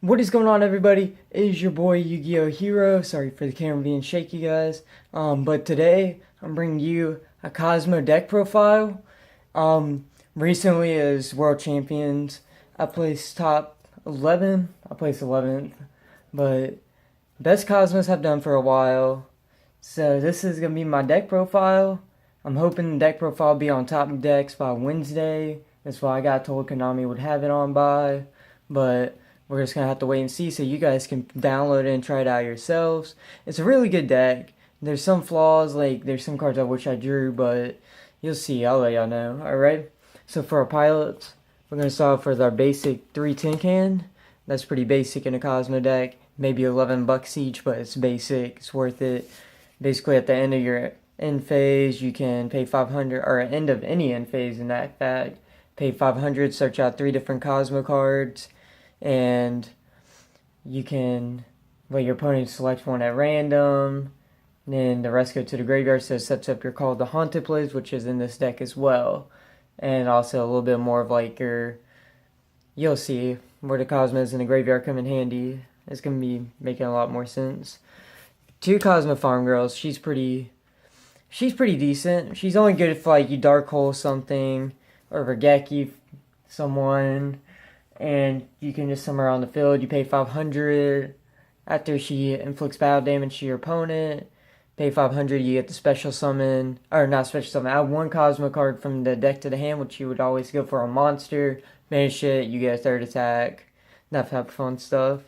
What is going on, everybody? It is your boy YuGiOh Hero. Sorry for the camera being shaky, guys. But today I'm bringing you a Kozmo deck profile. Recently as World Champions, I placed top 11. I placed 11th, but best Cosmos I've done for a while. So this is gonna be my deck profile. I'm hoping the deck profile will be on top decks by Wednesday. That's why I got told Konami would have it on by, but we're just going to have to wait and see so you guys can download it and try it out yourselves. It's a really good deck. There's some flaws, like there's some cards I wish I drew, but you'll see. I'll let y'all know. Alright? So for our pilots, we're going to start off with our basic 3 tin can. That's pretty basic in a Kozmo deck. Maybe $11 each, but it's basic. It's worth it. Basically, at the end of your end phase, you can pay 500, or at end of any end phase in that fact, pay 500, search out 3 different Kozmo cards, and you can let your opponent select one at random, and then the rest go to the graveyard, so it sets up your Call the Haunted plays, which is in this deck as well. And also a little bit more of like you'll see where the Cosmos in the graveyard come in handy. It's going to be making a lot more sense. 2 Cosmo Farm Girls, she's pretty decent. She's only good if like you Dark Hole something, or Regeki someone, and you can just summon her on the field. You pay 500. After she inflicts battle damage to your opponent, pay 500, you get the special summon, or not special summon, add 1 Cosmo card from the deck to the hand, which you would always go for a monster. Banish it, you get a 3rd attack. That type of fun stuff.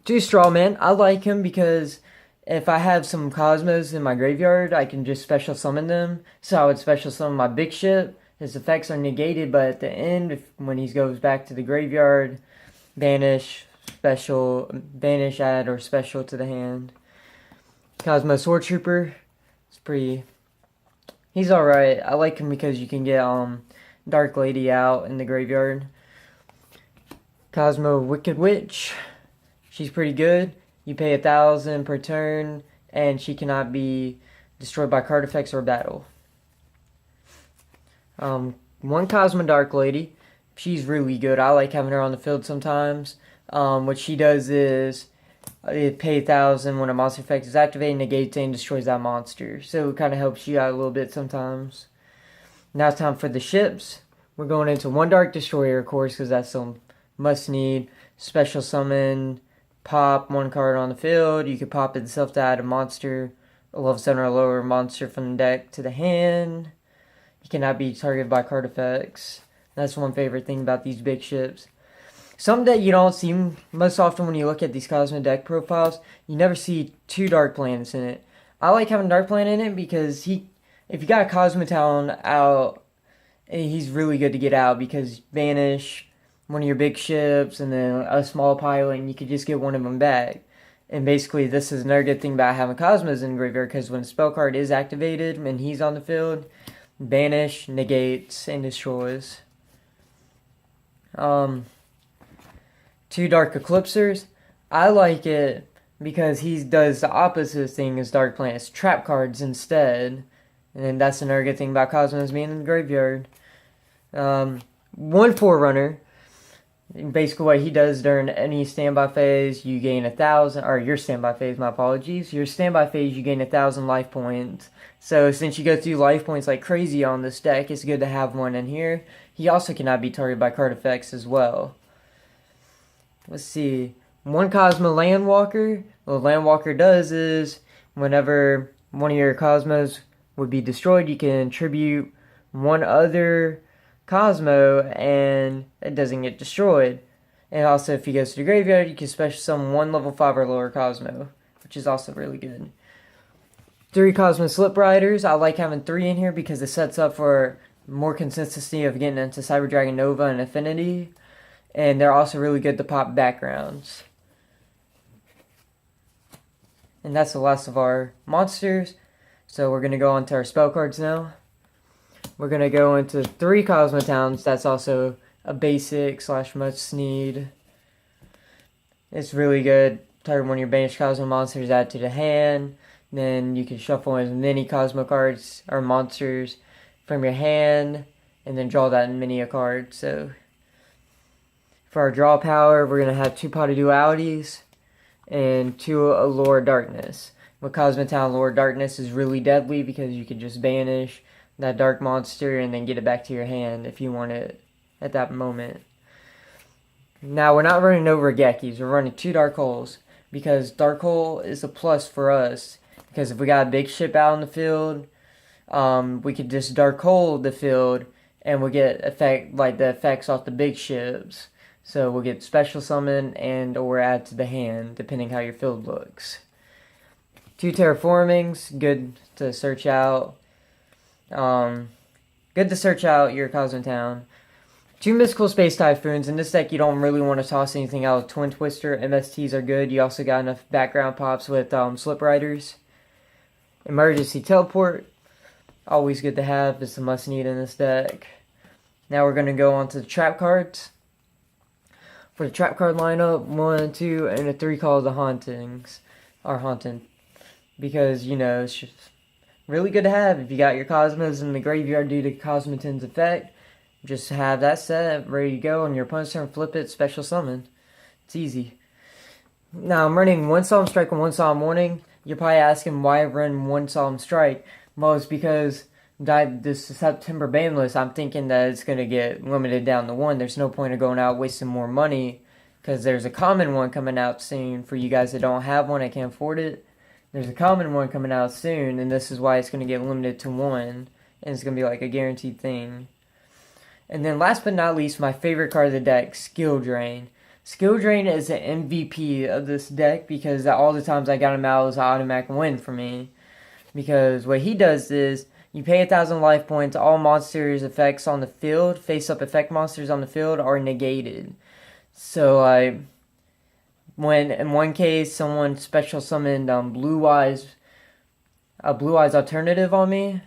2 Strawman, I like him because if I have some Cosmos in my graveyard, I can just special summon them. So I would special summon my big ship. His effects are negated, but at the end, when he goes back to the graveyard, banish, special, banish, add, or special to the hand. Cosmo Sword Trooper, he's alright. I like him because you can get Dark Lady out in the graveyard. Cosmo Wicked Witch, she's pretty good. You pay 1,000 per turn, and she cannot be destroyed by card effects or battle. 1 Cosmo Dark Lady, she's really good. I like having her on the field sometimes. What she does is pay 1,000 when a monster effect is activated, negates it, and destroys that monster. So it kind of helps you out a little bit sometimes. Now it's time for the ships. We're going into 1 Dark Destroyer, of course, because that's some must need. Special summon, pop 1 card on the field. You could pop itself to add a monster, a level 7 or lower monster from the deck to the hand. You cannot be targeted by card effects. That's one favorite thing about these big ships. Something that you don't see most often when you look at these Cosmo deck profiles, you never see 2 Dark Planets in it. I like having Dark Planet in it because if you got a Cosmotown out, he's really good to get out because banish one of your big ships and then a small pilot, and you could just get one of them back. And basically, this is another good thing about having Cosmos in the graveyard, because when a spell card is activated and he's on the field, banish, negates, and destroys. 2 Dark Eclipsers. I like it because he does the opposite thing as Dark Planets, trap cards instead. And that's another good thing about Cosmos being in the graveyard. 1 Forerunner. Basically what he does during any standby phase, you gain 1,000, or your standby phase, my apologies. Your standby phase, you gain 1,000 life points. So since you go through life points like crazy on this deck, it's good to have 1 in here. He also cannot be targeted by card effects as well. Let's see. 1 Cosmo Landwalker. What Landwalker does is, whenever one of your Cosmos would be destroyed, you can tribute 1 other Cosmo and it doesn't get destroyed. And also, if he goes to the graveyard, you can special summon 1 level 5 or lower Cosmo, which is also really good. 3 Cosmo Slip Riders. I like having 3 in here because it sets up for more consistency of getting into Cyber Dragon Nova and Affinity. And they're also really good to pop backgrounds. And that's the last of our monsters. So we're going to go on to our spell cards now. We're going to go into 3 Cosmotowns. That's also a basic / must need. It's really good. Target one of your banished Cosmo monsters, add to the hand. Then you can shuffle as many Cosmo cards or monsters from your hand. And then draw that mini a card. So For our draw power, we're going to have 2 Pot of Dualities and 2 Allure Darkness. With Kozmo Allure Darkness is really deadly because you can just banish that dark monster and then get it back to your hand if you want it at that moment. Now, we're not running no Regekis. We're running 2 Dark Holes because Dark Hole is a plus for us. Because if we got a big ship out in the field, we could just Dark Hole the field and we'll get the effects off the big ships. So we'll get Special Summon and or add to the hand, depending how your field looks. 2 Terraformings, good to search out. Good to search out your Kozmo Town. 2 Mystical Space Typhoons. In this deck, you don't really want to toss anything out. Twin Twister, MSTs are good. You also got enough background pops with Slip Riders. Emergency Teleport. Always good to have. It's a must need in this deck. Now we're going to go on to the trap cards. For the trap card lineup, 1, 2, and a 3 called the Hauntings. Or Haunting. Because, you know, it's just really good to have. If you got your Cosmos in the graveyard due to Cosmoton's effect, just have that set ready to go on your opponent's turn, flip it, special summon. It's easy. Now I'm running 1 Solemn Strike and 1 Solemn Warning. You're probably asking why I run 1 Solemn Strike. Well, it's because this September ban list, I'm thinking that it's going to get limited down to 1. There's no point of going out wasting more money because there's a common one coming out soon for you guys that don't have one and can't afford it. There's a common one coming out soon, and this is why it's going to get limited to 1, and it's going to be like a guaranteed thing. And then last but not least, my favorite card of the deck, Skill Drain. Skill Drain is the MVP of this deck because all the times I got him out, it was an automatic win for me. Because what he does is, you pay 1,000 life points, all monsters' effects on the field, face-up effect monsters on the field, are negated. So, when in one case someone special summoned Blue Eyes Alternative on me,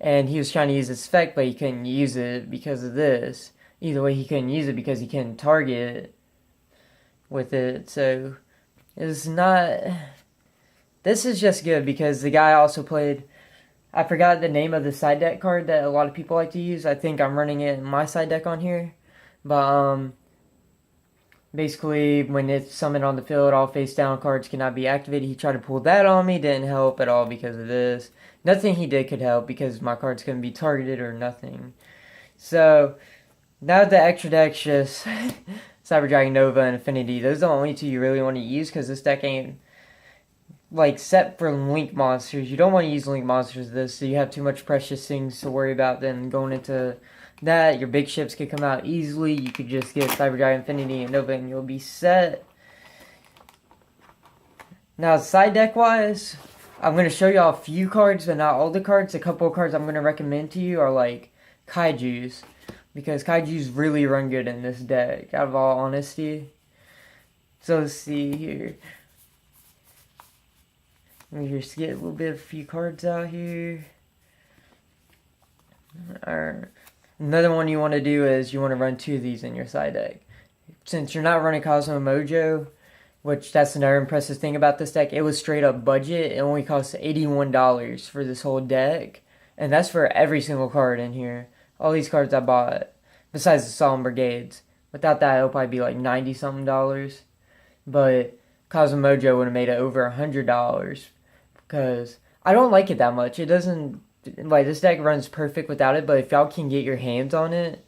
and he was trying to use this effect, but he couldn't use it because of this. Either way, he couldn't use it because he couldn't target with it. So, it's not... This is just good because the guy also played... I forgot the name of the side deck card that a lot of people like to use. I think I'm running it in my side deck on here. But, basically, when it's summoned on the field, all face-down cards cannot be activated. He tried to pull that on me. Didn't help at all because of this. Nothing he did could help because my cards couldn't be targeted or nothing. So, now the extra deck's just Cyber Dragon Nova and Affinity. Those are the only 2 you really want to use because this deck ain't set for link monsters. You don't want to use link monsters this, so you have too much precious things to worry about. Then going into that, your big ships could come out easily. You could just get Cyber Dragon Infinity and Nova and you'll be set. Now, side deck wise, I'm going to show y'all a few cards, but not all the cards. A couple of cards I'm going to recommend to you are like Kaijus, because Kaijus really run good in this deck, out of all honesty. So let's see here. Let me just get a little bit of a few cards out here. Alright. Another one you want to do is you want to run 2 of these in your side deck. Since you're not running Kozmo Mojo, which that's another impressive thing about this deck, it was straight up budget. It only cost $81 for this whole deck. And that's for every single card in here. All these cards I bought, besides the Solemn Brigades. Without that, it'll probably be like $90-something. But Kozmo Mojo would have made it over $100. Because I don't like it that much. It doesn't, this deck runs perfect without it, but if y'all can get your hands on it,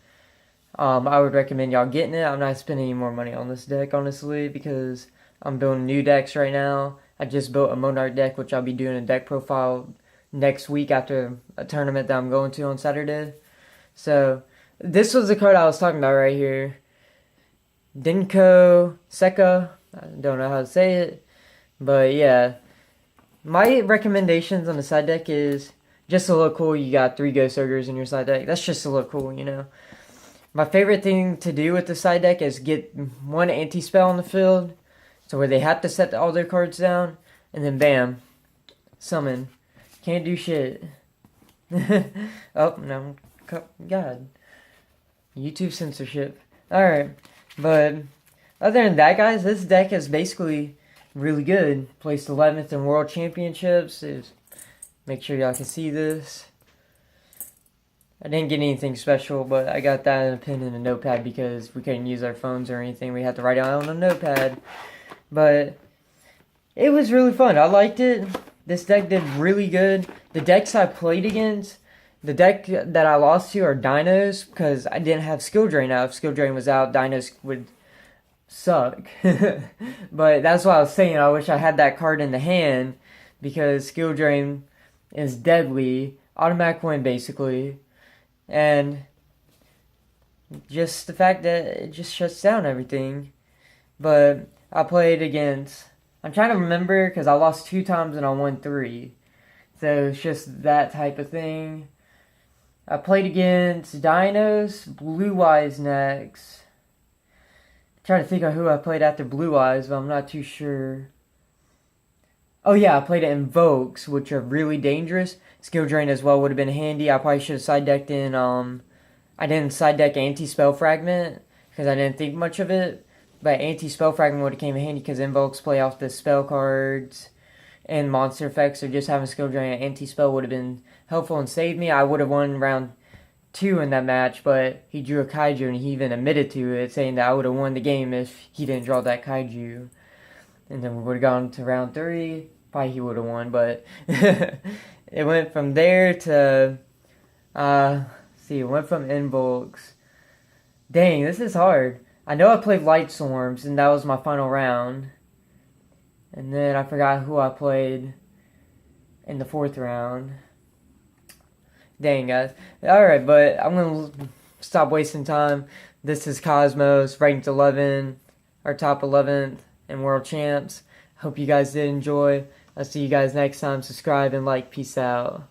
I would recommend y'all getting it. I'm not spending any more money on this deck, honestly, because I'm building new decks right now. I just built a Monarch deck, which I'll be doing a deck profile next week after a tournament that I'm going to on Saturday. So, this was the card I was talking about right here. Denko Seka. I don't know how to say it. But, yeah. My recommendations on the side deck is just to look cool. You got 3 Ghost Ogres in your side deck. That's just to look cool, you know. My favorite thing to do with the side deck is get 1 anti-spell on the field. So where they have to set all their cards down. And then bam. Summon. Can't do shit. Oh, no. God. YouTube censorship. Alright. But other than that, guys, this deck is basically really good. Placed 11th in World Championships. Make sure y'all can see this. I didn't get anything special, but I got that in a pen and a notepad because we couldn't use our phones or anything. We had to write it on a notepad. But it was really fun. I liked it. This deck did really good. The decks I played against, the deck that I lost to are Dinos because I didn't have Skill Drain out. If Skill Drain was out, Dinos would suck. But that's what I was saying. I wish I had that card in the hand because Skill Drain is deadly. Automatic win, basically. And just the fact that it just shuts down everything. But I played against... I'm trying to remember because I lost 2 times and I won 3. So it's just that type of thing. I played against Dinos, Blue Eyes next. I'm trying to think of who I played after Blue Eyes, but I'm not too sure. Oh yeah, I played it Invokes, which are really dangerous. Skill Drain as well would have been handy. I probably should have side decked in, I didn't side deck Anti-Spell Fragment because I didn't think much of it. But Anti-Spell Fragment would have came in handy because Invokes play off the spell cards and monster effects. So just having Skill Drain and Anti-Spell would have been helpful and saved me. I would have won round 2 in that match, but he drew a Kaiju and he even admitted to it, saying that I would have won the game if he didn't draw that Kaiju. And then we would have gone to round 3. Probably he would have won, but it went from there to, it went from Invokes. Dang, this is hard. I know I played Light Storms, and that was my final round. And then I forgot who I played in the 4th round. Dang, guys. Alright, but I'm going to stop wasting time. This is Kozmo's ranked 11, our top 11th, and world champs. Hope you guys did enjoy. I'll see you guys next time. Subscribe and like. Peace out.